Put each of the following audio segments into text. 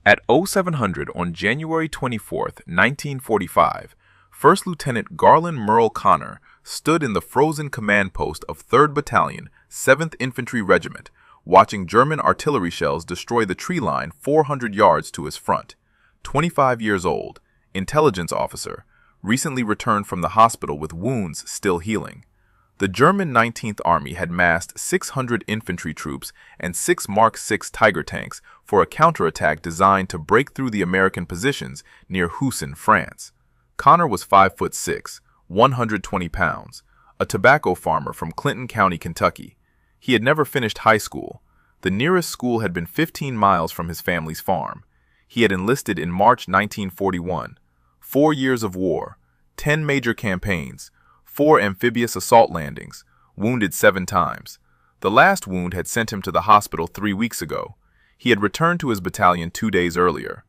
At 0700 on January 24, 1945, First Lieutenant Garlin Murl Conner stood in the frozen command post of 3rd Battalion, 7th Infantry Regiment, watching German artillery shells destroy the tree line 400 yards to his front. 25 years old, intelligence officer, recently returned from the hospital with wounds still healing. The German 19th Army had massed 600 infantry troops and 6 Mark VI Tiger tanks for a counterattack designed to break through the American positions near Houssen, France. Conner was 5'6", 120 pounds, a tobacco farmer from Clinton County, Kentucky. He had never finished high school. The nearest school had been 15 miles from his family's farm. He had enlisted in March 1941. 4 years of war, 10 major campaigns, 4 amphibious assault landings, wounded 7 times. The last wound had sent him to the hospital 3 weeks ago. He had returned to his battalion 2 days earlier.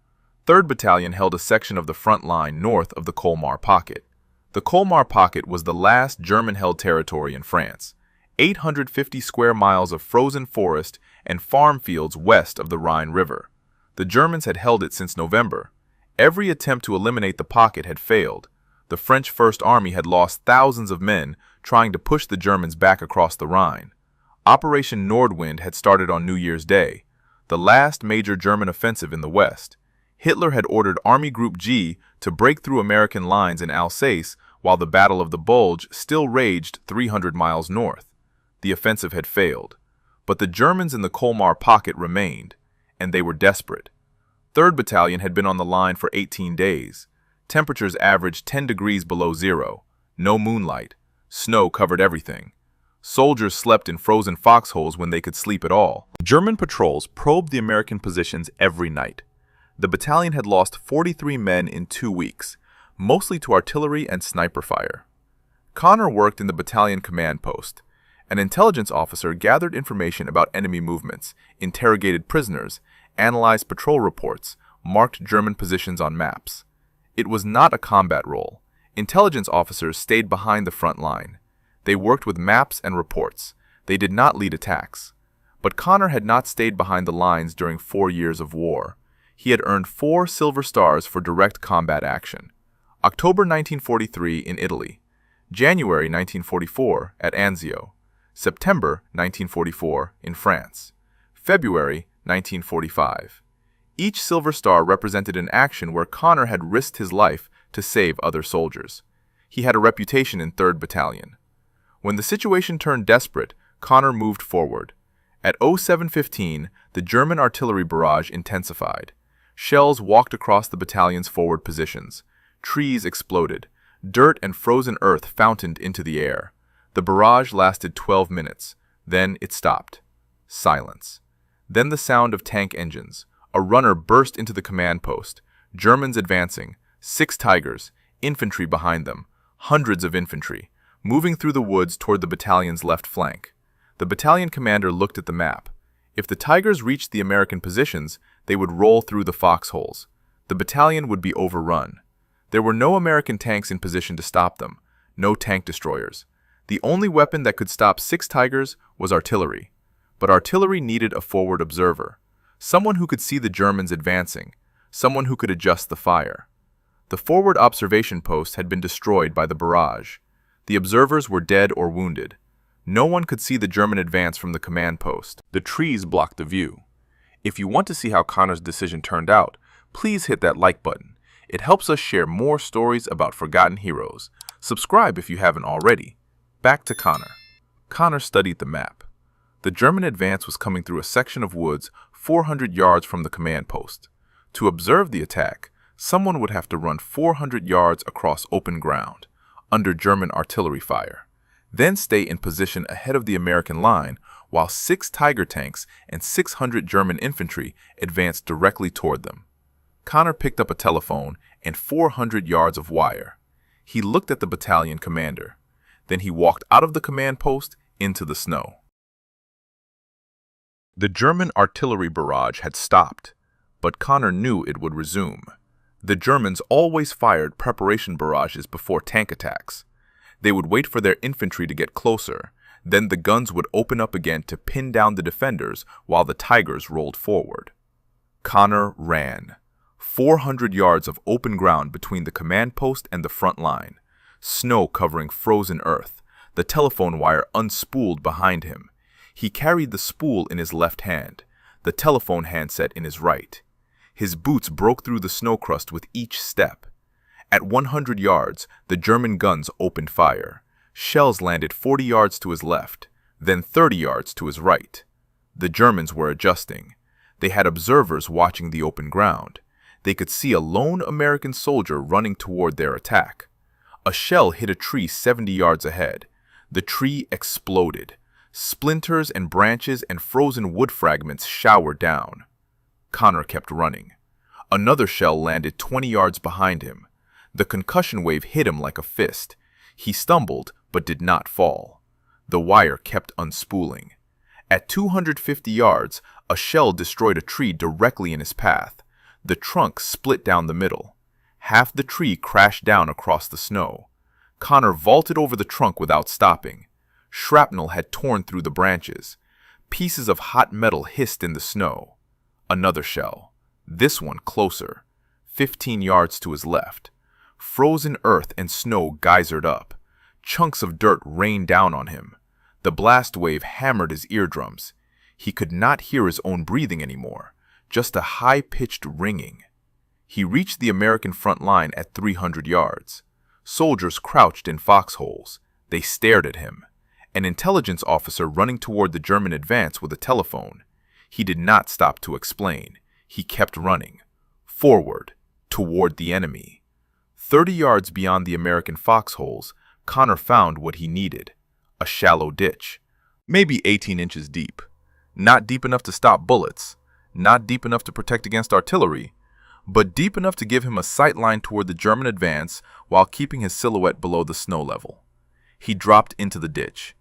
3rd Battalion held a section of the front line north of the Colmar Pocket. The Colmar Pocket was the last German-held territory in France. 850 square miles of frozen forest and farm fields west of the Rhine River. The Germans had held it since November. Every attempt to eliminate the pocket had failed. The French First Army had lost thousands of men trying to push the Germans back across the Rhine. Operation Nordwind had started on New Year's Day, the last major German offensive in the West. Hitler had ordered Army Group G to break through American lines in Alsace while the Battle of the Bulge still raged 300 miles north. The offensive had failed, but the Germans in the Colmar Pocket remained, and they were desperate. 3rd Battalion had been on the line for 18 days. Temperatures averaged 10 degrees below zero, no moonlight, snow covered everything. Soldiers slept in frozen foxholes when they could sleep at all. German patrols probed the American positions every night. The battalion had lost 43 men in 2 weeks, mostly to artillery and sniper fire. Conner worked in the battalion command post. An intelligence officer gathered information about enemy movements, interrogated prisoners, analyzed patrol reports, marked German positions on maps. It was not a combat role. Intelligence officers stayed behind the front line. They worked with maps and reports. They did not lead attacks. But Conner had not stayed behind the lines during 4 years of war. He had earned 4 Silver Stars for direct combat action. October 1943 in Italy. January 1944 at Anzio. September 1944 in France. February 1945. Each Silver Star represented an action where Conner had risked his life to save other soldiers. He had a reputation in 3rd Battalion. When the situation turned desperate, Conner moved forward. At 07:15, the German artillery barrage intensified. Shells walked across the battalion's forward positions. Trees exploded. Dirt and frozen earth fountained into the air. The barrage lasted 12 minutes. Then it stopped. Silence. Then the sound of tank engines. A runner burst into the command post. Germans advancing. 6 Tigers. Infantry behind them. Hundreds of infantry. Moving through the woods toward the battalion's left flank. The battalion commander looked at the map. If the Tigers reached the American positions, they would roll through the foxholes. The battalion would be overrun. There were no American tanks in position to stop them. No tank destroyers. The only weapon that could stop 6 Tigers was artillery. But artillery needed a forward observer. Someone who could see the Germans advancing. Someone who could adjust the fire. The forward observation post had been destroyed by the barrage. The observers were dead or wounded. No one could see the German advance from the command post. The trees blocked the view. If you want to see how Conner's decision turned out, please hit that like button. It helps us share more stories about forgotten heroes. Subscribe if you haven't already. Back to Conner. Conner studied the map. The German advance was coming through a section of woods 400 yards from the command post. To observe the attack, someone would have to run 400 yards across open ground, under German artillery fire, then stay in position ahead of the American line while 6 Tiger tanks and 600 German infantry advanced directly toward them. Conner picked up a telephone and 400 yards of wire. He looked at the battalion commander. Then he walked out of the command post into the snow. The German artillery barrage had stopped, but Conner knew it would resume. The Germans always fired preparation barrages before tank attacks. They would wait for their infantry to get closer, then the guns would open up again to pin down the defenders while the Tigers rolled forward. Conner ran. 400 yards of open ground between the command post and the front line. Snow covering frozen earth. The telephone wire unspooled behind him. He carried the spool in his left hand, the telephone handset in his right. His boots broke through the snow crust with each step. At 100 yards, the German guns opened fire. Shells landed 40 yards to his left, then 30 yards to his right. The Germans were adjusting. They had observers watching the open ground. They could see a lone American soldier running toward their attack. A shell hit a tree 70 yards ahead. The tree exploded. Splinters and branches and frozen wood fragments showered down. Conner kept running. Another shell landed 20 yards behind him. The concussion wave hit him like a fist. He stumbled, but did not fall. The wire kept unspooling. At 250 yards, a shell destroyed a tree directly in his path. The trunk split down the middle. Half the tree crashed down across the snow. Conner vaulted over the trunk without stopping. Shrapnel had torn through the branches. Pieces of hot metal hissed in the snow. Another shell. This one closer. 15 yards to his left. Frozen earth and snow geysered up. Chunks of dirt rained down on him. The blast wave hammered his eardrums. He could not hear his own breathing anymore, just a high-pitched ringing. He reached the American front line at 300 yards. Soldiers crouched in foxholes. They stared at him. An intelligence officer running toward the German advance with a telephone. He did not stop to explain. He kept running. Forward, toward the enemy. 30 yards beyond the American foxholes, Conner found what he needed. A shallow ditch, maybe 18 inches deep. Not deep enough to stop bullets, not deep enough to protect against artillery, but deep enough to give him a sight line toward the German advance while keeping his silhouette below the snow level. He dropped into the ditch.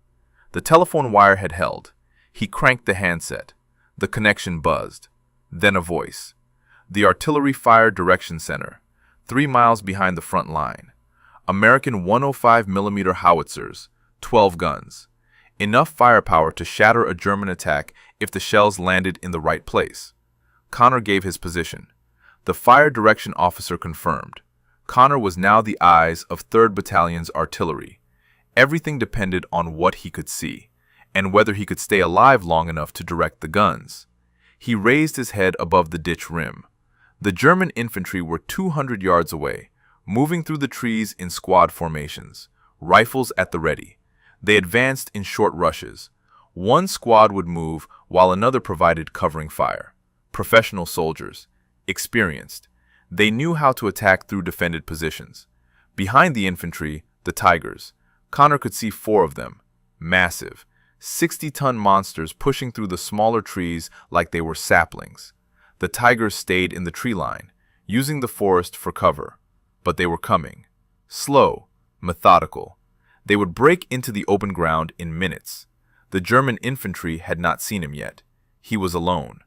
The telephone wire had held. He cranked the handset. The connection buzzed. Then a voice. The artillery fire direction center, 3 miles behind the front line. American 105mm howitzers, 12 guns. Enough firepower to shatter a German attack if the shells landed in the right place. Conner gave his position. The fire direction officer confirmed. Conner was now the eyes of 3rd Battalion's artillery. Everything depended on what he could see, and whether he could stay alive long enough to direct the guns. He raised his head above the ditch rim. The German infantry were 200 yards away, moving through the trees in squad formations, rifles at the ready. They advanced in short rushes. One squad would move while another provided covering fire. Professional soldiers, experienced. They knew how to attack through defended positions. Behind the infantry, the Tigers. Conner could see 4 of them, massive, 60-ton monsters pushing through the smaller trees like they were saplings. The Tigers stayed in the tree line, using the forest for cover. But they were coming. Slow, methodical. They would break into the open ground in minutes. The German infantry had not seen him yet. He was alone,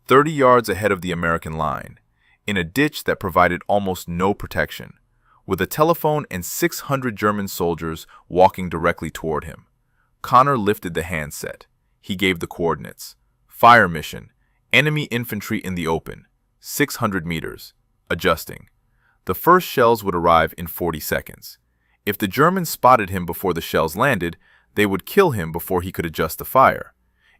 30 yards ahead of the American line, in a ditch that provided almost no protection, with a telephone and 600 German soldiers walking directly toward him. Conner lifted the handset. He gave the coordinates. Fire mission. Enemy infantry in the open. 600 meters. Adjusting. The first shells would arrive in 40 seconds. If the Germans spotted him before the shells landed, they would kill him before he could adjust the fire.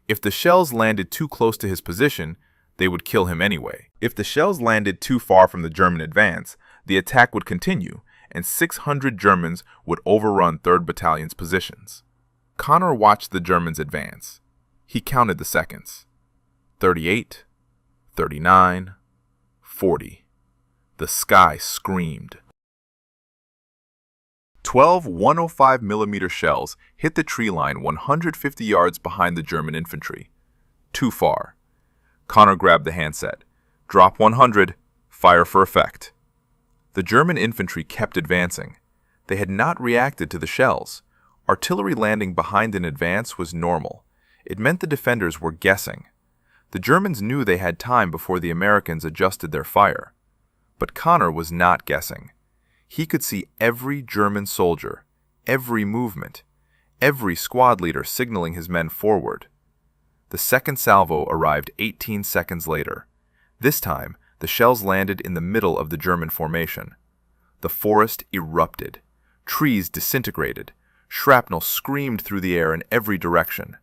If the shells landed too close to his position, they would kill him anyway. If the shells landed too far from the German advance, the attack would continue, and 600 Germans would overrun 3rd Battalion's positions. Conner watched the Germans advance. He counted the seconds. 38, 39, 40. The sky screamed. 12 105mm shells hit the tree line 150 yards behind the German infantry. Too far. Conner grabbed the handset. Drop 100. Fire for effect. The German infantry kept advancing. They had not reacted to the shells. Artillery landing behind an advance was normal. It meant the defenders were guessing. The Germans knew they had time before the Americans adjusted their fire. But Conner was not guessing. He could see every German soldier, every movement, every squad leader signaling his men forward. The second salvo arrived 18 seconds later. This time, the shells landed in the middle of the German formation. The forest erupted. Trees disintegrated. Shrapnel screamed through the air in every direction.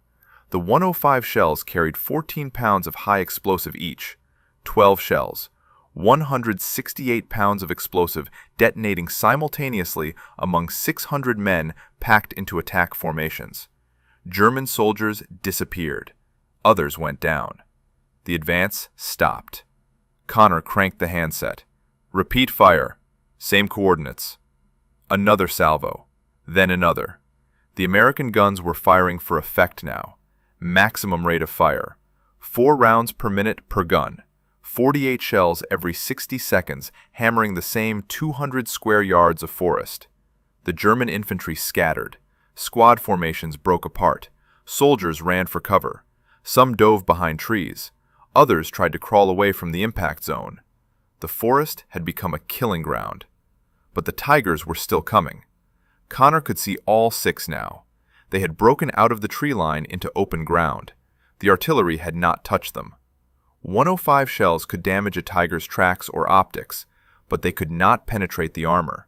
The 105 shells carried 14 pounds of high explosive each. 12 shells, 168 pounds of explosive detonating simultaneously among 600 men packed into attack formations. German soldiers disappeared. Others went down. The advance stopped. Conner cranked the handset. Repeat fire. Same coordinates. Another salvo. Then another. The American guns were firing for effect now. Maximum rate of fire. 4 rounds per minute per gun. 48 shells every 60 seconds, hammering the same 200 square yards of forest. The German infantry scattered. Squad formations broke apart. Soldiers ran for cover. Some dove behind trees. Others tried to crawl away from the impact zone. The forest had become a killing ground. But the Tigers were still coming. Conner could see all 6 now. They had broken out of the tree line into open ground. The artillery had not touched them. 105 shells could damage a Tiger's tracks or optics, but they could not penetrate the armor.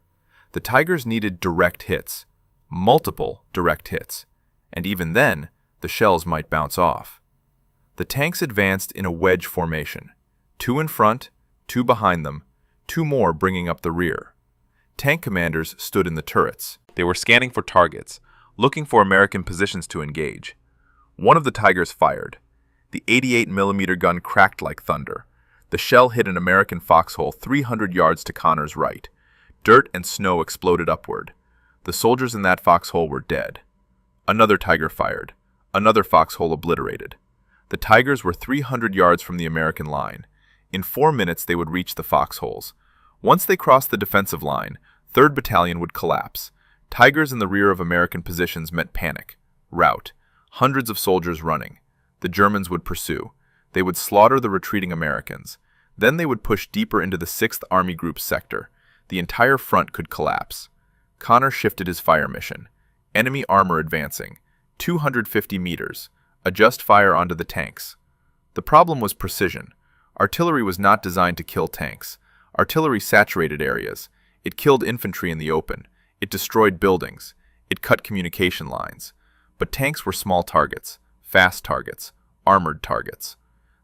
The Tigers needed direct hits, multiple direct hits, and even then, the shells might bounce off. The tanks advanced in a wedge formation, 2 in front, 2 behind them, 2 more bringing up the rear. Tank commanders stood in the turrets. They were scanning for targets, looking for American positions to engage. One of the Tigers fired. The 88mm gun cracked like thunder. The shell hit an American foxhole 300 yards to Conner's right. Dirt and snow exploded upward. The soldiers in that foxhole were dead. Another Tiger fired. Another foxhole obliterated. The Tigers were 300 yards from the American line. In 4 minutes they would reach the foxholes. Once they crossed the defensive line, 3rd Battalion would collapse. Tigers in the rear of American positions meant panic, rout, hundreds of soldiers running. The Germans would pursue. They would slaughter the retreating Americans. Then they would push deeper into the 6th Army Group's sector. The entire front could collapse. Conner shifted his fire mission. Enemy armor advancing. 250 meters. Adjust fire onto the tanks. The problem was precision. Artillery was not designed to kill tanks. Artillery saturated areas. It killed infantry in the open. It destroyed buildings. It cut communication lines. But tanks were small targets, fast targets, armored targets.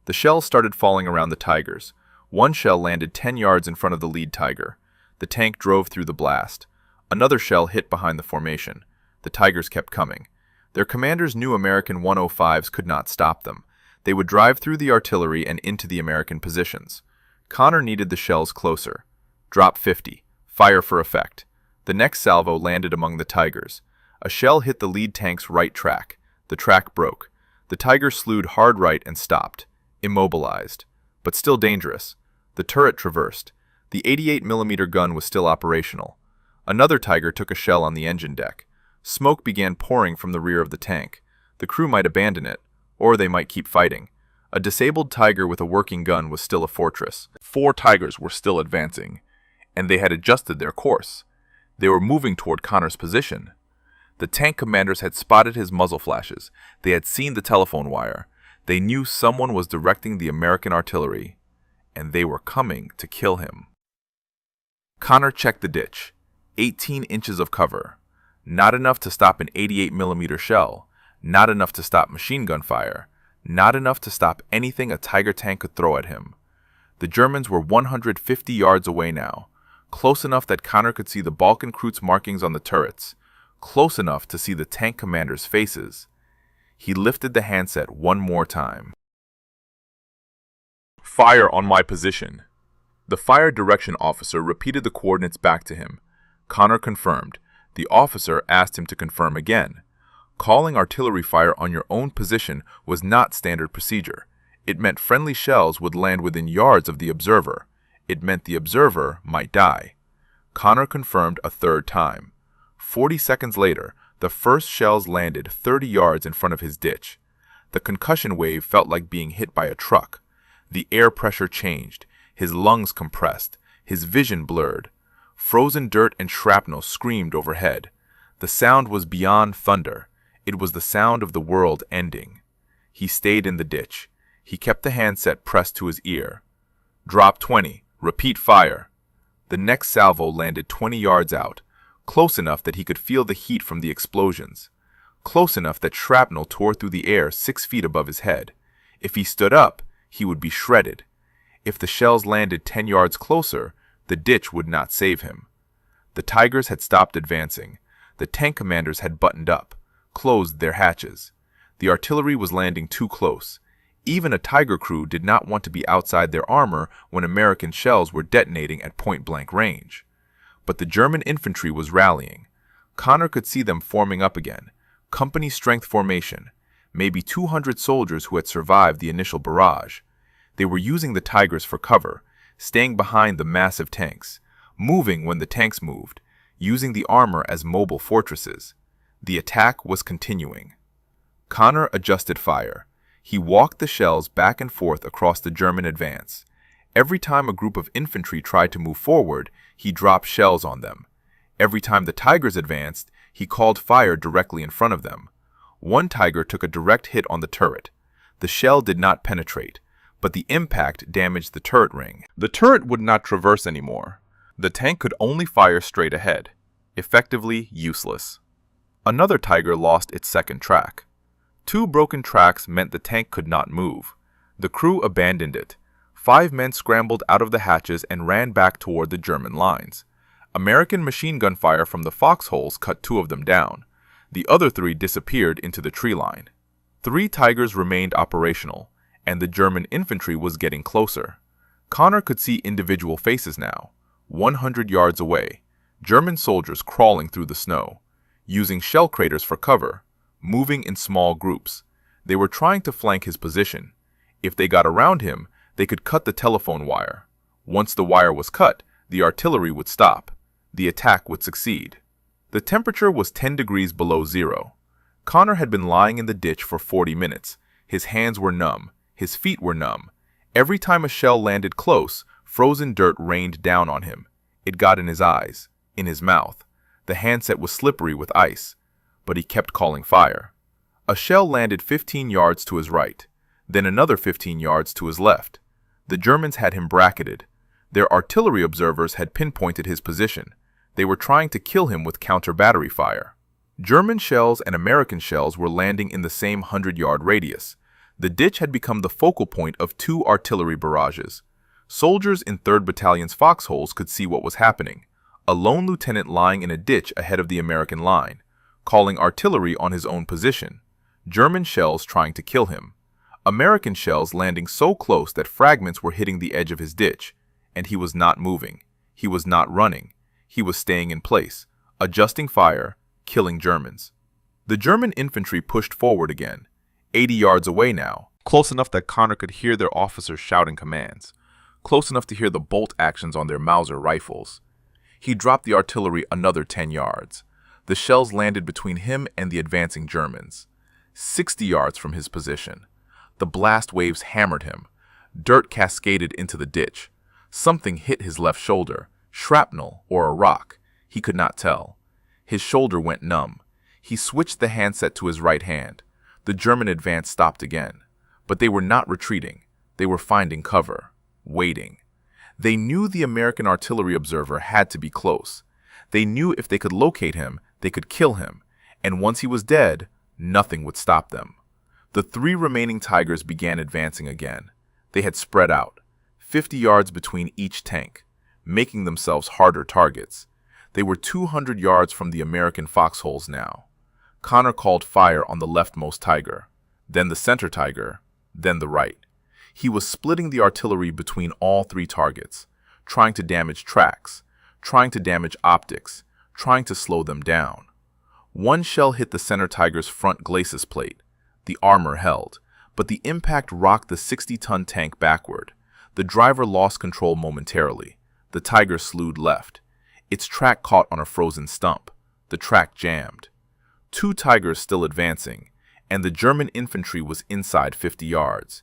The shells started falling around the Tigers. One shell landed 10 yards in front of the lead Tiger. The tank drove through the blast. Another shell hit behind the formation. The Tigers kept coming. Their commanders knew American 105s could not stop them. They would drive through the artillery and into the American positions. Conner needed the shells closer. Drop 50. Fire for effect. The next salvo landed among the Tigers. A shell hit the lead tank's right track. The track broke. The Tiger slewed hard right and stopped, immobilized, but still dangerous. The turret traversed. The 88mm gun was still operational. Another Tiger took a shell on the engine deck. Smoke began pouring from the rear of the tank. The crew might abandon it, or they might keep fighting. A disabled Tiger with a working gun was still a fortress. 4 Tigers were still advancing, and they had adjusted their course. They were moving toward Conner's position. The tank commanders had spotted his muzzle flashes. They had seen the telephone wire. They knew someone was directing the American artillery, and they were coming to kill him. Conner checked the ditch. 18 inches of cover. Not enough to stop an 88mm shell. Not enough to stop machine gun fire. Not enough to stop anything a Tiger tank could throw at him. The Germans were 150 yards away now. Close enough that Conner could see the Balkenkreuz markings on the turrets. Close enough to see the tank commanders' faces. He lifted the handset one more time. Fire on my position. The fire direction officer repeated the coordinates back to him. Conner confirmed. The officer asked him to confirm again. Calling artillery fire on your own position was not standard procedure. It meant friendly shells would land within yards of the observer. It meant the observer might die. Conner confirmed a 3rd time. 40 seconds later, the first shells landed 30 yards in front of his ditch. The concussion wave felt like being hit by a truck. The air pressure changed. His lungs compressed. His vision blurred. Frozen dirt and shrapnel screamed overhead. The sound was beyond thunder. It was the sound of the world ending. He stayed in the ditch. He kept the handset pressed to his ear. Drop 20. Repeat fire. The next salvo landed 20 yards out, close enough that he could feel the heat from the explosions, close enough that shrapnel tore through the air 6 feet above his head. If he stood up, he would be shredded. If the shells landed 10 yards closer, the ditch would not save him. The Tigers had stopped advancing. The tank commanders had buttoned up, closed their hatches. The artillery was landing too close. Even a Tiger crew did not want to be outside their armor when American shells were detonating at point-blank range. But the German infantry was rallying. Conner could see them forming up again, company-strength formation, maybe 200 soldiers who had survived the initial barrage. They were using the Tigers for cover, staying behind the massive tanks, moving when the tanks moved, using the armor as mobile fortresses. The attack was continuing. Conner adjusted fire. He walked the shells back and forth across the German advance. Every time a group of infantry tried to move forward, he dropped shells on them. Every time the Tigers advanced, he called fire directly in front of them. One Tiger took a direct hit on the turret. The shell did not penetrate, but the impact damaged the turret ring. The turret would not traverse anymore. The tank could only fire straight ahead, effectively useless. Another Tiger lost its second track. 2 broken tracks meant the tank could not move. The crew abandoned it. 5 men scrambled out of the hatches and ran back toward the German lines. American machine gun fire from the foxholes cut 2 of them down. The other 3 disappeared into the tree line. 3 Tigers remained operational, and the German infantry was getting closer. Conner could see individual faces now, 100 yards away, German soldiers crawling through the snow, using shell craters for cover, moving in small groups. They were trying to flank his position. If they got around him, they could cut the telephone wire. Once the wire was cut, the artillery would stop. The attack would succeed. The temperature was 10 degrees below zero. Conner had been lying in the ditch for 40 minutes. His hands were numb. His feet were numb. Every time a shell landed close, frozen dirt rained down on him. It got in his eyes, in his mouth. The handset was slippery with ice, but he kept calling fire. A shell landed 15 yards to his right, then another 15 yards to his left. The Germans had him bracketed. Their artillery observers had pinpointed his position. They were trying to kill him with counter-battery fire. German shells and American shells were landing in the same 100-yard radius. The ditch had become the focal point of 2 artillery barrages. Soldiers in 3rd Battalion's foxholes could see what was happening. A lone lieutenant lying in a ditch ahead of the American line, calling artillery on his own position. German shells trying to kill him. American shells landing so close that fragments were hitting the edge of his ditch. And he was not moving. He was not running. He was staying in place, adjusting fire, killing Germans. The German infantry pushed forward again, 80 yards away now, close enough that Conner could hear their officers shouting commands, close enough to hear the bolt actions on their Mauser rifles. He dropped the artillery another 10 yards. The shells landed between him and the advancing Germans, 60 yards from his position. The blast waves hammered him. Dirt cascaded into the ditch. Something hit his left shoulder, shrapnel or a rock. He could not tell. His shoulder went numb. He switched the handset to his right hand. The German advance stopped again. But they were not retreating. They were finding cover, waiting. They knew the American artillery observer had to be close. They knew if they could locate him, they could kill him. And once he was dead, nothing would stop them. The 3 remaining Tigers began advancing again. They had spread out, 50 yards between each tank, making themselves harder targets. They were 200 yards from the American foxholes now. Conner called fire on the leftmost Tiger, then the center Tiger, then the right. He was splitting the artillery between all 3 targets, trying to damage tracks, trying to damage optics, trying to slow them down. One shell hit the center Tiger's front glacis plate. The armor held, but the impact rocked the 60-ton tank backward. The driver lost control momentarily. The Tiger slewed left. Its track caught on a frozen stump. The track jammed. 2 Tigers still advancing, and the German infantry was inside 50 yards.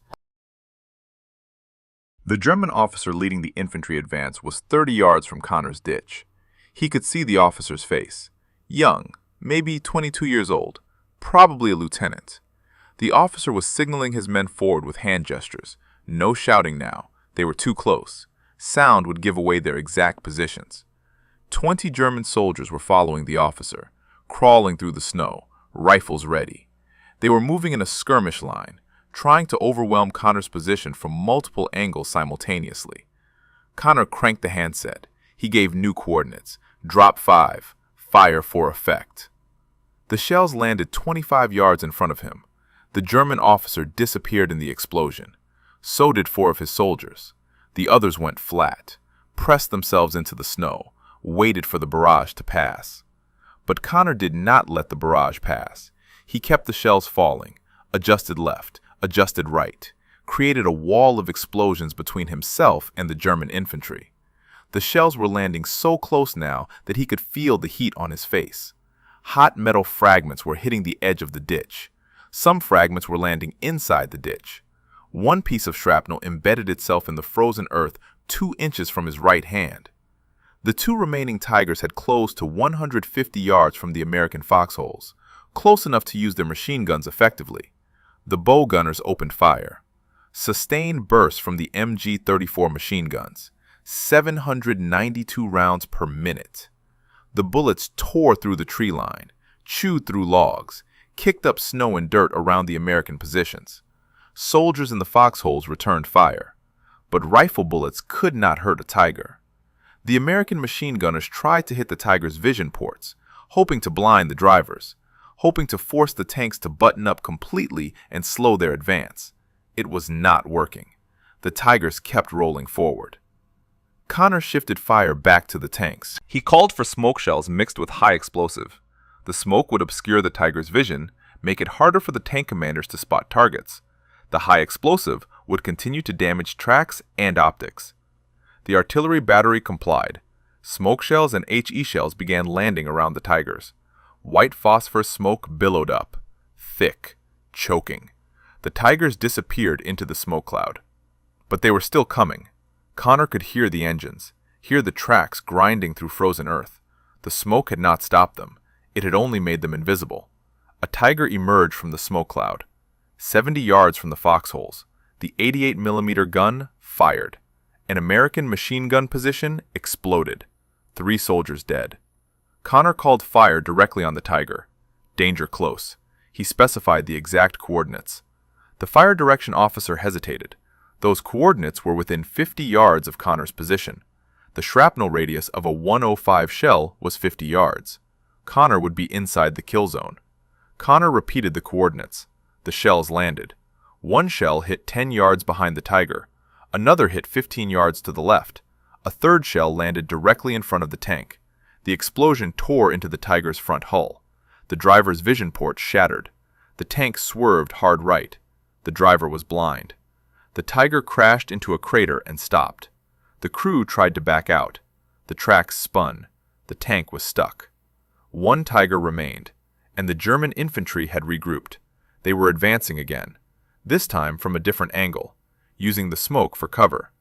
The German officer leading the infantry advance was 30 yards from Conner's ditch. He could see the officer's face. Young, maybe 22 years old, probably a lieutenant. The officer was signaling his men forward with hand gestures. No shouting now. They were too close. Sound would give away their exact positions. 20 German soldiers were following the officer, crawling through the snow, rifles ready. They were moving in a skirmish line, trying to overwhelm Conner's position from multiple angles simultaneously. Conner cranked the handset. He gave new coordinates. Drop 5. Fire for effect. The shells landed 25 yards in front of him. The German officer disappeared in the explosion. So did 4 of his soldiers. The others went flat, pressed themselves into the snow, waited for the barrage to pass. But Conner did not let the barrage pass. He kept the shells falling, adjusted left, adjusted right, created a wall of explosions between himself and the German infantry. The shells were landing so close now that he could feel the heat on his face. Hot metal fragments were hitting the edge of the ditch. Some fragments were landing inside the ditch. One piece of shrapnel embedded itself in the frozen earth 2 inches from his right hand. The 2 remaining Tigers had closed to 150 yards from the American foxholes, close enough to use their machine guns effectively. The bow gunners opened fire. Sustained bursts from the MG-34 machine guns, 792 rounds per minute. The bullets tore through the tree line, chewed through logs, kicked up snow and dirt around the American positions. Soldiers in the foxholes returned fire, but rifle bullets could not hurt a Tiger. The American machine gunners tried to hit the Tiger's vision ports, hoping to blind the drivers, hoping to force the tanks to button up completely and slow their advance. It was not working. The Tigers kept rolling forward. Conner shifted fire back to the tanks. He called for smoke shells mixed with high explosive. The smoke would obscure the Tiger's vision, make it harder for the tank commanders to spot targets. The high explosive would continue to damage tracks and optics. The artillery battery complied. Smoke shells and HE shells began landing around the Tigers. White phosphorus smoke billowed up, thick, choking. The Tigers disappeared into the smoke cloud. But they were still coming. Conner could hear the engines, hear the tracks grinding through frozen earth. The smoke had not stopped them. It had only made them invisible. A Tiger emerged from the smoke cloud. 70 yards from the foxholes, the 88mm gun fired. An American machine gun position exploded. 3 soldiers dead. Conner called fire directly on the Tiger. Danger close. He specified the exact coordinates. The fire direction officer hesitated. Those coordinates were within 50 yards of Conner's position. The shrapnel radius of a 105 shell was 50 yards. Conner would be inside the kill zone. Conner repeated the coordinates. The shells landed. One shell hit 10 yards behind the Tiger. Another hit 15 yards to the left. A third shell landed directly in front of the tank. The explosion tore into the Tiger's front hull. The driver's vision port shattered. The tank swerved hard right. The driver was blind. The Tiger crashed into a crater and stopped. The crew tried to back out. The tracks spun. The tank was stuck. 1 Tiger remained, and the German infantry had regrouped. They were advancing again, this time from a different angle, using the smoke for cover.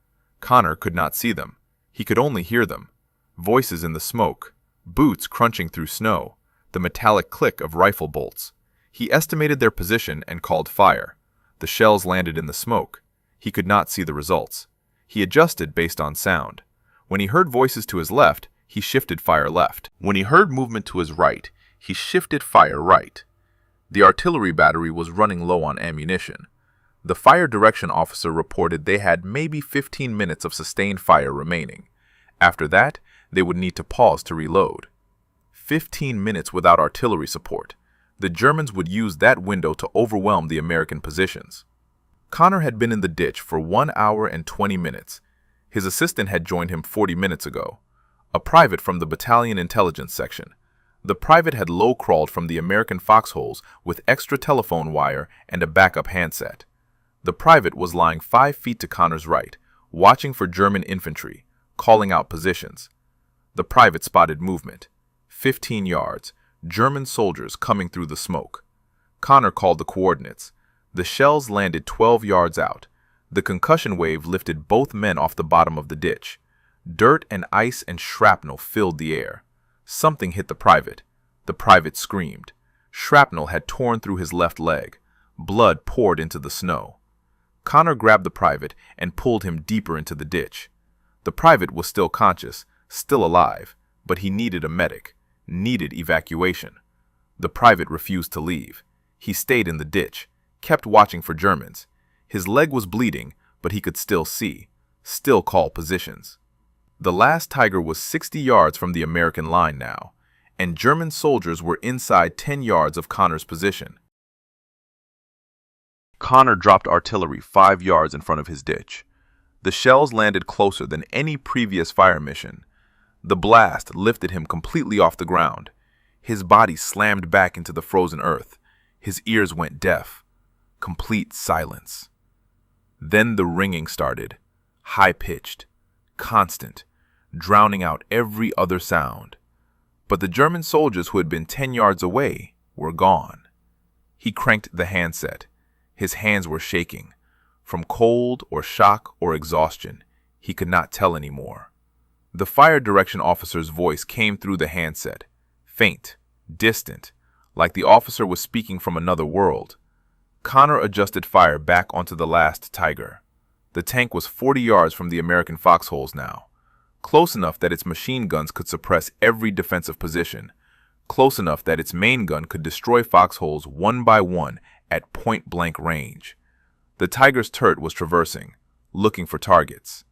Conner could not see them. He could only hear them. Voices in the smoke, boots crunching through snow, the metallic click of rifle bolts. He estimated their position and called fire. The shells landed in the smoke. He could not see the results. He adjusted based on sound. When he heard voices to his left, he shifted fire left. When he heard movement to his right, he shifted fire right. The artillery battery was running low on ammunition. The fire direction officer reported they had maybe 15 minutes of sustained fire remaining. After that, they would need to pause to reload. 15 minutes without artillery support. The Germans would use that window to overwhelm the American positions. Conner had been in the ditch for 1 hour and 20 minutes. His assistant had joined him 40 minutes ago. A private from the battalion intelligence section. The private had low-crawled from the American foxholes with extra telephone wire and a backup handset. The private was lying 5 feet to Conner's right, watching for German infantry, calling out positions. The private spotted movement. 15 yards, German soldiers coming through the smoke. Conner called the coordinates. The shells landed 12 yards out. The concussion wave lifted both men off the bottom of the ditch. Dirt and ice and shrapnel filled the air. Something hit the private. The private screamed. Shrapnel had torn through his left leg. Blood poured into the snow. Conner grabbed the private and pulled him deeper into the ditch. The private was still conscious, still alive, but he needed a medic, needed evacuation. The private refused to leave. He stayed in the ditch, kept watching for Germans. His leg was bleeding, but he could still see, still call positions. The last Tiger was 60 yards from the American line now, and German soldiers were inside 10 yards of Conner's position. Conner dropped artillery 5 yards in front of his ditch. The shells landed closer than any previous fire mission. The blast lifted him completely off the ground. His body slammed back into the frozen earth. His ears went deaf. Complete silence. Then the ringing started, high-pitched, constant, drowning out every other sound. But the German soldiers who had been 10 yards away were gone. He cranked the handset. His hands were shaking. From cold or shock or exhaustion, he could not tell anymore. The fire direction officer's voice came through the handset, faint, distant, like the officer was speaking from another world. Conner adjusted fire back onto the last Tiger. The tank was 40 yards from the American foxholes now, close enough that its machine guns could suppress every defensive position, close enough that its main gun could destroy foxholes one by one at point-blank range. The Tiger's turret was traversing, looking for targets.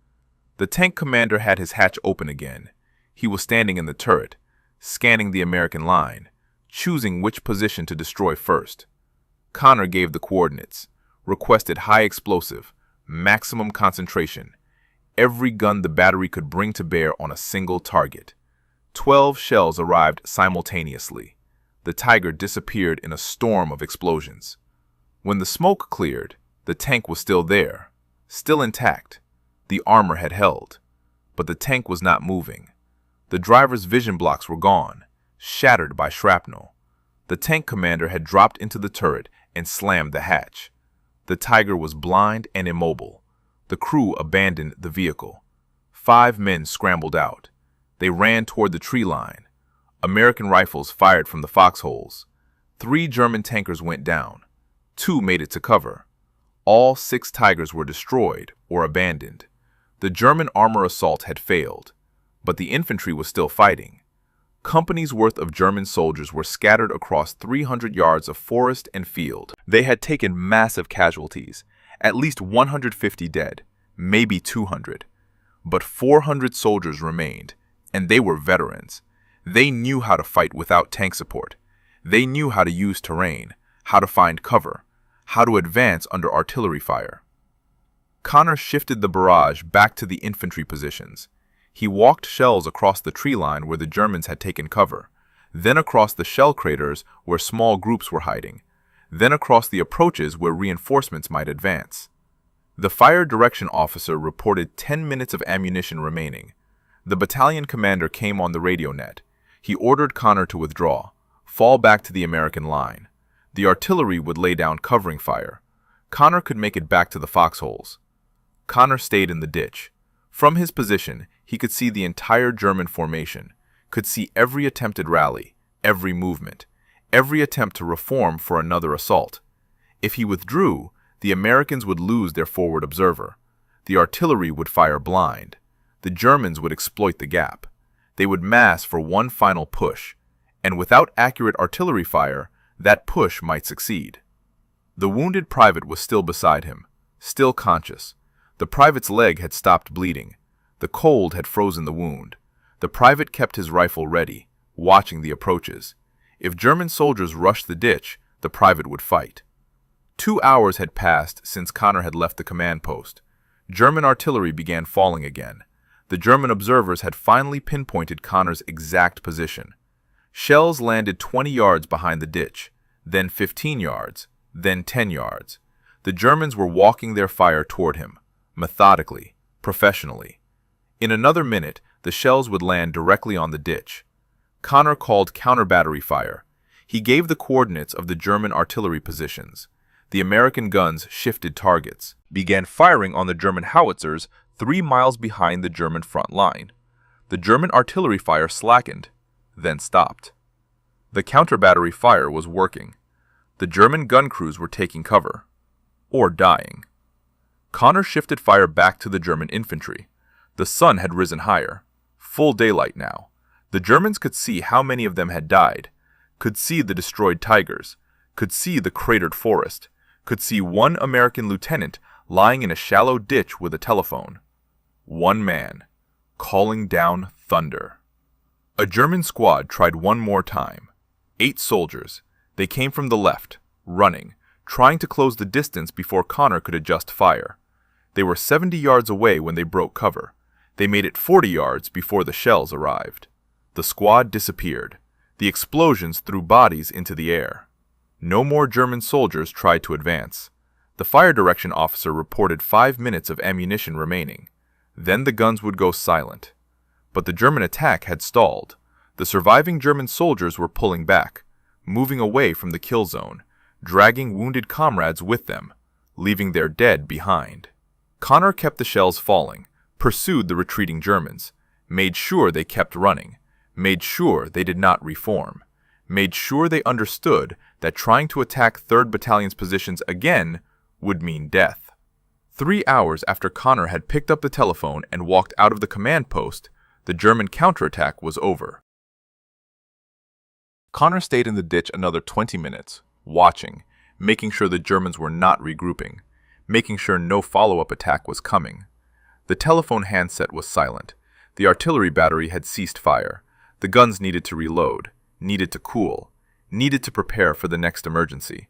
The tank commander had his hatch open again. He was standing in the turret, scanning the American line, choosing which position to destroy first. Conner gave the coordinates, requested high explosive, maximum concentration, every gun the battery could bring to bear on a single target. 12 shells arrived simultaneously. The Tiger disappeared in a storm of explosions. When the smoke cleared, the tank was still there, still intact. The armor had held, but the tank was not moving. The driver's vision blocks were gone, shattered by shrapnel. The tank commander had dropped into the turret and slammed the hatch. The Tiger was blind and immobile. The crew abandoned the vehicle. 5 men scrambled out. They ran toward the tree line. American rifles fired from the foxholes. 3 German tankers went down. 2 made it to cover. All 6 Tigers were destroyed or abandoned. The German armor assault had failed, but the infantry was still fighting. Companies' worth of German soldiers were scattered across 300 yards of forest and field. They had taken massive casualties, at least 150 dead, maybe 200. But 400 soldiers remained, and they were veterans. They knew how to fight without tank support. They knew how to use terrain, how to find cover, how to advance under artillery fire. Conner shifted the barrage back to the infantry positions. He walked shells across the tree line where the Germans had taken cover, then across the shell craters where small groups were hiding, then across the approaches where reinforcements might advance. The fire direction officer reported 10 minutes of ammunition remaining. The battalion commander came on the radio net. He ordered Conner to withdraw, fall back to the American line. The artillery would lay down covering fire. Conner could make it back to the foxholes. Conner stayed in the ditch. From his position, he could see the entire German formation, could see every attempted rally, every movement, every attempt to reform for another assault. If he withdrew, the Americans would lose their forward observer. The artillery would fire blind. The Germans would exploit the gap. They would mass for one final push, and without accurate artillery fire, that push might succeed. The wounded private was still beside him, still conscious. The private's leg had stopped bleeding. The cold had frozen the wound. The private kept his rifle ready, watching the approaches. If German soldiers rushed the ditch, the private would fight. 2 hours had passed since Conner had left the command post. German artillery began falling again. The German observers had finally pinpointed Conner's exact position. Shells landed 20 yards behind the ditch, then 15 yards, then 10 yards. The Germans were walking their fire toward him, methodically, professionally. In another minute, the shells would land directly on the ditch. Conner called counter-battery fire. He gave the coordinates of the German artillery positions. The American guns shifted targets, began firing on the German howitzers 3 miles behind the German front line. The German artillery fire slackened, then stopped. The counter-battery fire was working. The German gun crews were taking cover, or dying. Conner shifted fire back to the German infantry. The sun had risen higher. Full daylight now. The Germans could see how many of them had died, could see the destroyed Tigers, could see the cratered forest, could see one American lieutenant lying in a shallow ditch with a telephone. One man, calling down thunder. A German squad tried one more time. 8 soldiers. They came from the left, running, trying to close the distance before Conner could adjust fire. They were 70 yards away when they broke cover. They made it 40 yards before the shells arrived. The squad disappeared. The explosions threw bodies into the air. No more German soldiers tried to advance. The fire direction officer reported 5 minutes of ammunition remaining. Then the guns would go silent. But the German attack had stalled. The surviving German soldiers were pulling back, moving away from the kill zone, dragging wounded comrades with them, leaving their dead behind. Conner kept the shells falling, pursued the retreating Germans, made sure they kept running, made sure they did not reform, made sure they understood that trying to attack 3rd Battalion's positions again would mean death. 3 hours after Conner had picked up the telephone and walked out of the command post, the German counterattack was over. Conner stayed in the ditch another 20 minutes, watching, making sure the Germans were not regrouping, making sure no follow-up attack was coming. The telephone handset was silent. The artillery battery had ceased fire. The guns needed to reload, needed to cool, needed to prepare for the next emergency.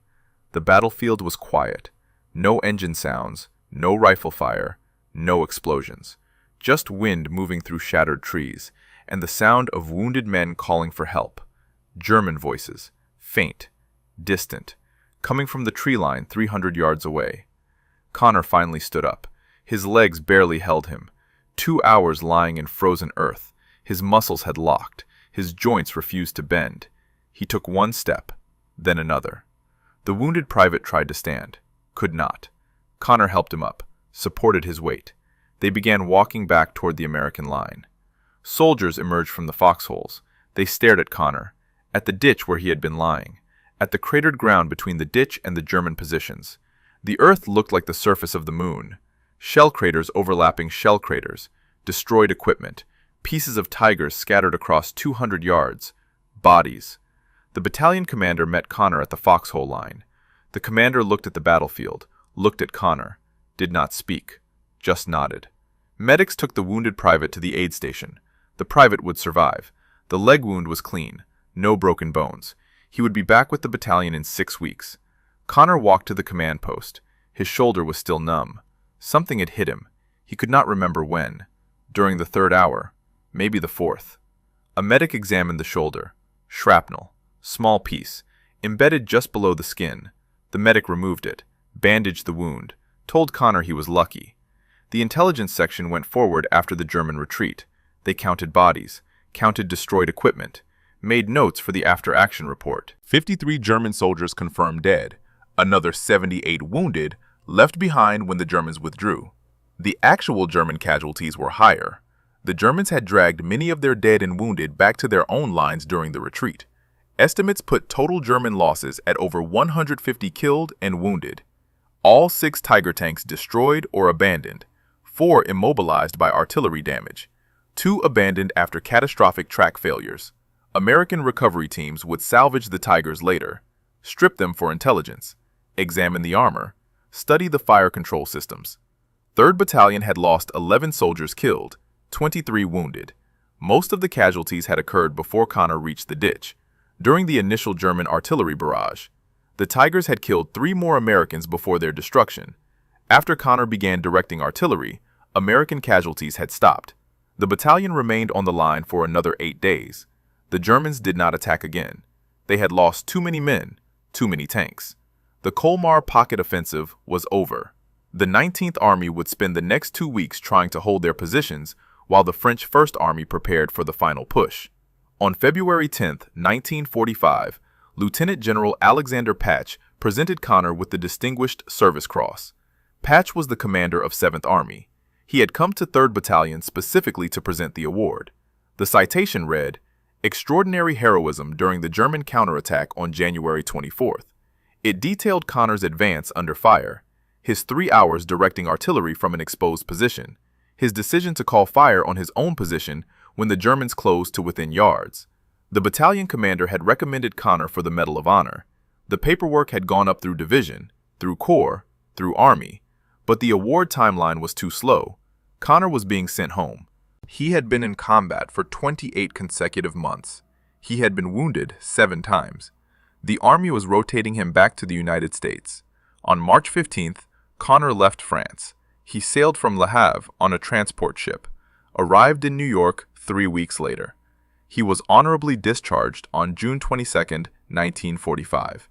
The battlefield was quiet. No engine sounds, no rifle fire, no explosions. Just wind moving through shattered trees, and the sound of wounded men calling for help. German voices, faint, distant, coming from the tree line 300 yards away. Conner finally stood up. His legs barely held him. 2 hours lying in frozen earth. His muscles had locked. His joints refused to bend. He took one step, then another. The wounded private tried to stand. Could not. Conner helped him up, supported his weight. They began walking back toward the American line. Soldiers emerged from the foxholes. They stared at Conner, at the ditch where he had been lying, at the cratered ground between the ditch and the German positions. The earth looked like the surface of the moon. Shell craters overlapping shell craters, destroyed equipment, pieces of Tigers scattered across 200 yards, bodies. The battalion commander met Conner at the foxhole line. The commander looked at the battlefield, looked at Conner, did not speak, just nodded. Medics took the wounded private to the aid station. The private would survive. The leg wound was clean, no broken bones. He would be back with the battalion in 6 weeks. Conner walked to the command post. His shoulder was still numb. Something had hit him. He could not remember when. During the 3rd hour, maybe the 4th. A medic examined the shoulder. Shrapnel. Small piece. Embedded just below the skin. The medic removed it, bandaged the wound, told Conner he was lucky. The intelligence section went forward after the German retreat. They counted bodies, counted destroyed equipment, made notes for the after-action report. 53 German soldiers confirmed dead. Another 78 wounded, left behind when the Germans withdrew. The actual German casualties were higher. The Germans had dragged many of their dead and wounded back to their own lines during the retreat. Estimates put total German losses at over 150 killed and wounded. All 6 Tiger tanks destroyed or abandoned, 4 immobilized by artillery damage, 2 abandoned after catastrophic track failures. American recovery teams would salvage the Tigers later, strip them for intelligence, examine the armor, study the fire control systems. 3rd Battalion had lost 11 soldiers killed, 23 wounded. Most of the casualties had occurred before Conner reached the ditch, during the initial German artillery barrage. The Tigers had killed 3 more Americans before their destruction. After Conner began directing artillery, American casualties had stopped. The battalion remained on the line for another 8 days. The Germans did not attack again. They had lost too many men, too many tanks. The Colmar pocket offensive was over. The 19th Army would spend the next 2 weeks trying to hold their positions while the French 1st Army prepared for the final push. On February 10, 1945, Lieutenant General Alexander Patch presented Conner with the Distinguished Service Cross. Patch was the commander of 7th Army. He had come to 3rd Battalion specifically to present the award. The citation read, "Extraordinary heroism during the German counterattack on January 24th. It detailed Conner's advance under fire, his 3 hours directing artillery from an exposed position, his decision to call fire on his own position when the Germans closed to within yards. The battalion commander had recommended Conner for the Medal of Honor. The paperwork had gone up through division, through corps, through army, but the award timeline was too slow. Conner was being sent home. He had been in combat for 28 consecutive months. He had been wounded 7 times. The army was rotating him back to the United States. On March 15th, Conner left France. He sailed from Le Havre on a transport ship, arrived in New York 3 weeks later. He was honorably discharged on June 22, 1945.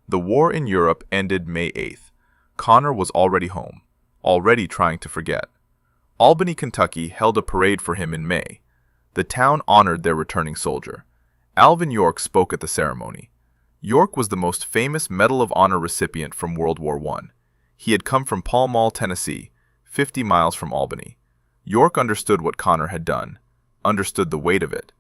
The war in Europe ended May 8th. Conner was already home, already trying to forget. Albany, Kentucky held a parade for him in May. The town honored their returning soldier. Alvin York spoke at the ceremony. York was the most famous Medal of Honor recipient from World War I. He had come from Pall Mall, Tennessee, 50 miles from Albany. York understood what Conner had done, understood the weight of it.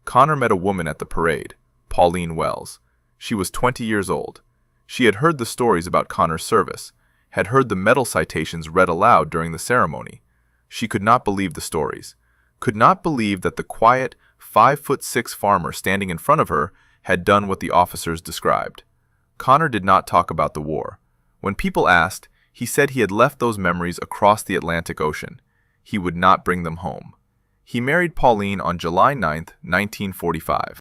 Conner met a woman at the parade, Pauline Wells. She was 20 years old. She had heard the stories about Conner's service, had heard the medal citations read aloud during the ceremony. She could not believe the stories, could not believe that the quiet, 5'6" farmer standing in front of her had done what the officers described. Conner did not talk about the war. When people asked, he said he had left those memories across the Atlantic Ocean. He would not bring them home. He married Pauline on July 9, 1945.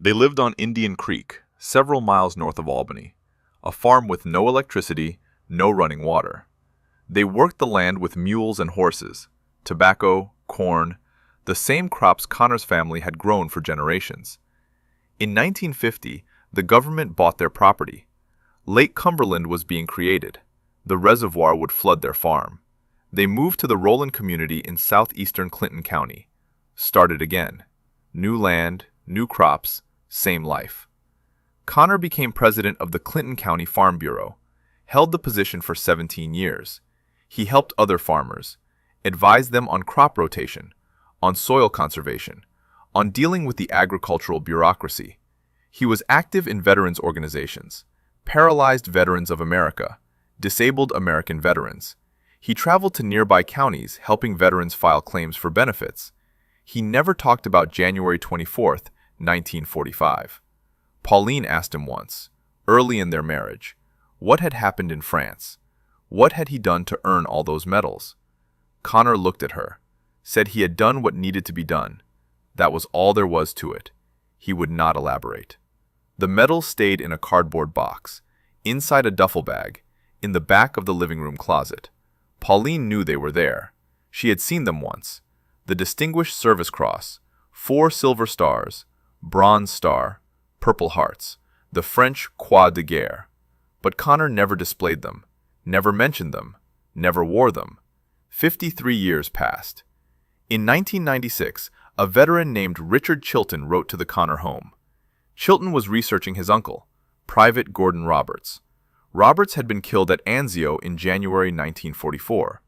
They lived on Indian Creek, several miles north of Albany, a farm with no electricity, no running water. They worked the land with mules and horses, tobacco, corn, the same crops Conner's family had grown for generations. In 1950, the government bought their property. Lake Cumberland was being created. The reservoir would flood their farm. They moved to the Roland community in southeastern Clinton County. Started again. New land, new crops, same life. Conner became president of the Clinton County Farm Bureau, held the position for 17 years. He helped other farmers, advised them on crop rotation, on soil conservation, on dealing with the agricultural bureaucracy. He was active in veterans organizations, Paralyzed Veterans of America, Disabled American Veterans. He traveled to nearby counties helping veterans file claims for benefits. He never talked about January 24, 1945. Pauline asked him once, early in their marriage, what had happened in France? What had he done to earn all those medals? Conner looked at her, said he had done what needed to be done. That was all there was to it. He would not elaborate. The medals stayed in a cardboard box, inside a duffel bag, in the back of the living room closet. Pauline knew they were there. She had seen them once. The Distinguished Service Cross, 4 silver stars, Bronze Star, Purple Hearts, the French Croix de Guerre. But Conner never displayed them, never mentioned them, never wore them. 53 years passed. In 1996, a veteran named Richard Chilton wrote to the Conner home. Chilton was researching his uncle, Private Gordon Roberts. Roberts had been killed at Anzio in January 1944.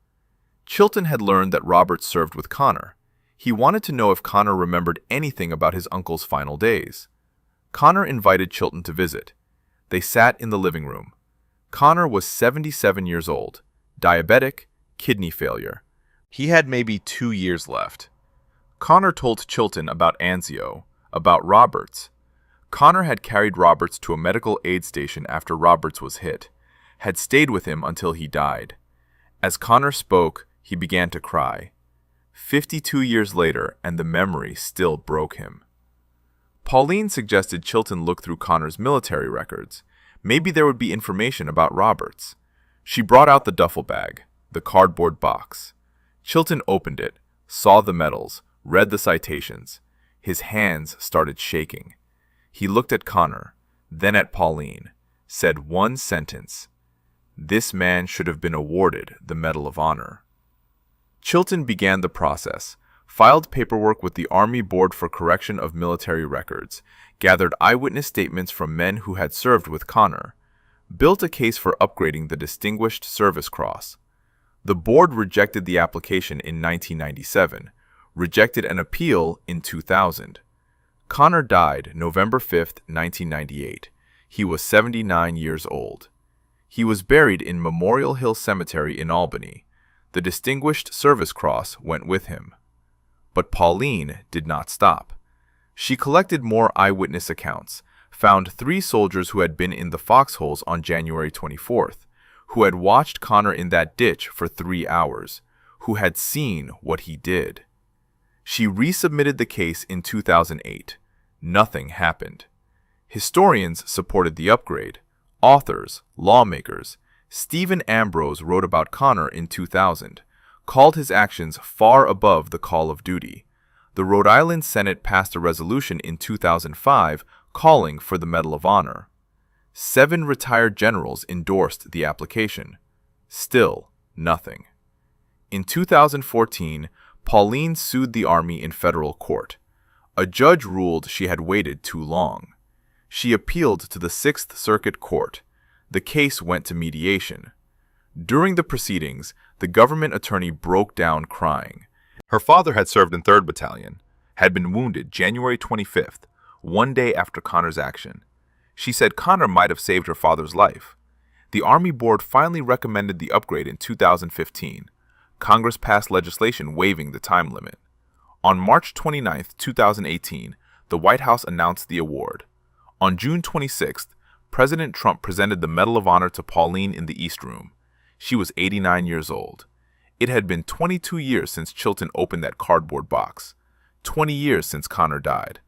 Chilton had learned that Roberts served with Conner. He wanted to know if Conner remembered anything about his uncle's final days. Conner invited Chilton to visit. They sat in the living room. Conner was 77 years old, diabetic, kidney failure. He had maybe 2 years left. Conner told Chilton about Anzio, about Roberts. Conner had carried Roberts to a medical aid station after Roberts was hit, had stayed with him until he died. As Conner spoke, he began to cry. 52 years later, and the memory still broke him. Pauline suggested Chilton look through Conner's military records. Maybe there would be information about Roberts. She brought out the duffel bag, the cardboard box. Chilton opened it, saw the medals, read the citations. His hands started shaking. He looked at Conner, then at Pauline, said one sentence. This man should have been awarded the Medal of Honor. Chilton began the process, filed paperwork with the Army Board for Correction of Military Records, gathered eyewitness statements from men who had served with Conner, built a case for upgrading the Distinguished Service Cross. The board rejected the application in 1997, rejected an appeal in 2000. Conner died November 5, 1998. He was 79 years old. He was buried in Memorial Hill Cemetery in Albany. The Distinguished Service Cross went with him. But Pauline did not stop. She collected more eyewitness accounts, found 3 soldiers who had been in the foxholes on January 24th, who had watched Conner in that ditch for 3 hours, who had seen what he did. She resubmitted the case in 2008. Nothing happened. Historians supported the upgrade. Authors, lawmakers. Stephen Ambrose wrote about Conner in 2000, called his actions far above the call of duty. The Rhode Island Senate passed a resolution in 2005 calling for the Medal of Honor. 7 retired generals endorsed the application. Still, nothing. In 2014, Pauline sued the Army in federal court. A judge ruled she had waited too long. She appealed to the 6th Circuit Court. The case went to mediation. During the proceedings, the government attorney broke down crying. Her father had served in 3rd Battalion, had been wounded January 25th, one day after Conner's action. She said Conner might have saved her father's life. The Army Board finally recommended the upgrade in 2015. Congress passed legislation waiving the time limit. On March 29, 2018, the White House announced the award. On June 26th, President Trump presented the Medal of Honor to Pauline in the East Room. She was 89 years old. It had been 22 years since Chilton opened that cardboard box. 20 years since Conner died.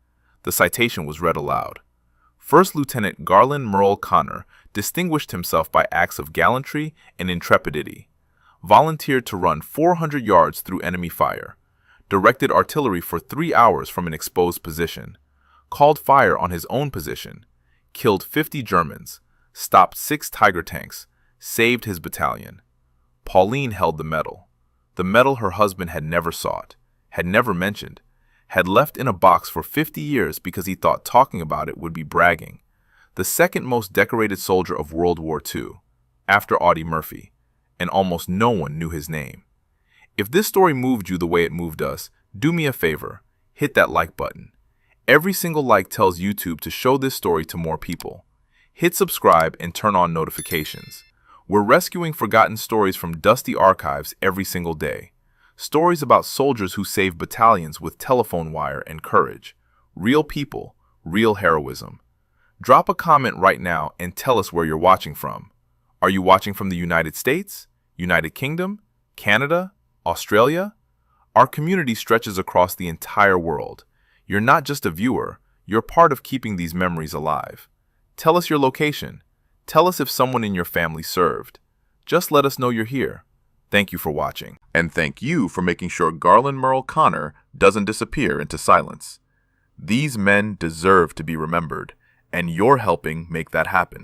The citation was read aloud. First Lieutenant Garlin Murl Conner distinguished himself by acts of gallantry and intrepidity. Volunteered to run 400 yards through enemy fire. Directed artillery for 3 hours from an exposed position. Called fire on his own position. Killed 50 Germans. Stopped 6 Tiger tanks. Saved his battalion. Pauline held the medal. The medal her husband had never sought, had never mentioned, had left in a box for 50 years because he thought talking about it would be bragging. The second most decorated soldier of World War II, after Audie Murphy, and almost no one knew his name. If this story moved you the way it moved us, do me a favor, hit that like button. Every single like tells YouTube to show this story to more people. Hit subscribe and turn on notifications. We're rescuing forgotten stories from dusty archives every single day. Stories about soldiers who save battalions with telephone wire and courage. Real people, real heroism. Drop a comment right now and tell us where you're watching from. Are you watching from the United States, United Kingdom, Canada, Australia? Our community stretches across the entire world. You're not just a viewer, you're part of keeping these memories alive. Tell us your location. Tell us if someone in your family served. Just let us know you're here. Thank you for watching. And thank you for making sure Garlin Murl Conner doesn't disappear into silence. These men deserve to be remembered, and you're helping make that happen.